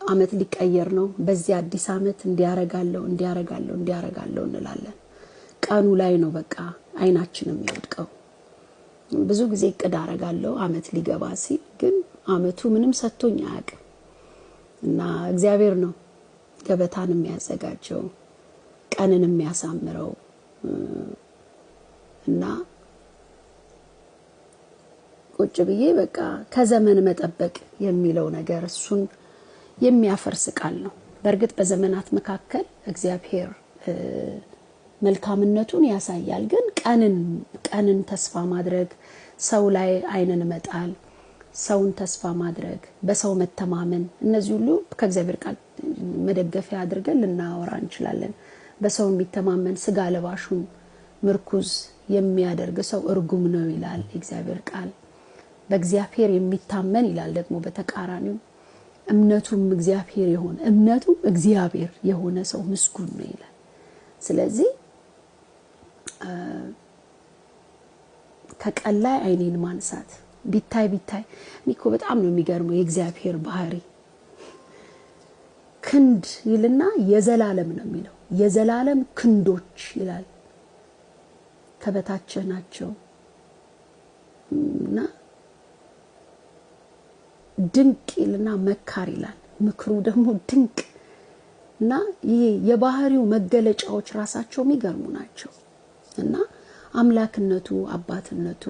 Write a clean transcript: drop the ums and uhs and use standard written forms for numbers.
አመት ሊቀየር ነው በዚህ አዲስ አመት እንዲያረጋለው እንላለን ቀኑ ላይ ነው በቃ አይናችንም ይወድቀው ብዙ ጊዜ እቅድ አረጋለው አመት ሊገባ ሲል ግን አመቱ ምንም ሰጥቶኝ አያውቅም እና እግዚአብሔር ነው ገበታን የሚያዘጋጀው ቀንን የሚያሳምረው እና ቁጭ ብዬ በቃ ከዘመን መጠበቅ የሚለው ነገር እሱን የሚያፈርስ ቃል ነው በርግጥ በዘመናት መካከል እግዚአብሔር መልካምነቱን ያሳያል ግን ቀንን ተስፋ ማድረግ ሰው ላይ አይነን መጣል ሰውን ተስፋ ማድረግ በሰው መተማመን እነዚህ ሁሉ ከእግዚአብሔር ቃል መደገፊያ አድርገን ልናወራ እንችላለን በሰው የሚተማመን ስጋ ለባሹን ምርኩዝ የሚያደርግ ሰው እርጉም ነው ይላል እግዚአብሔር ቃል በእግዚአብሔር የሚታመን ይላል ደግሞ በተቃራኒው እምነቱም እግዚአብሔር የሆነ ሰው ምስጉን ነው ይላል ስለዚህ ከቀላይ አይኔን ማንሳት ቢታይ እኮ በጣም ነው የሚገርመው የእግዚአብሔር ባህሪ ክንድ ይልና የዘላለም ነው የሚለው የዘላለም ክንዶች ይላል ከበታች ናቸው እና ድንቅ ይልና መካር ይላል ምክሩ ደግሞ ድንቅ እና ይሄ የባህሪው መገለጫዎች ራሳቸው የሚገርሙ ናቸው እና አምላክነቱ አባትነቱ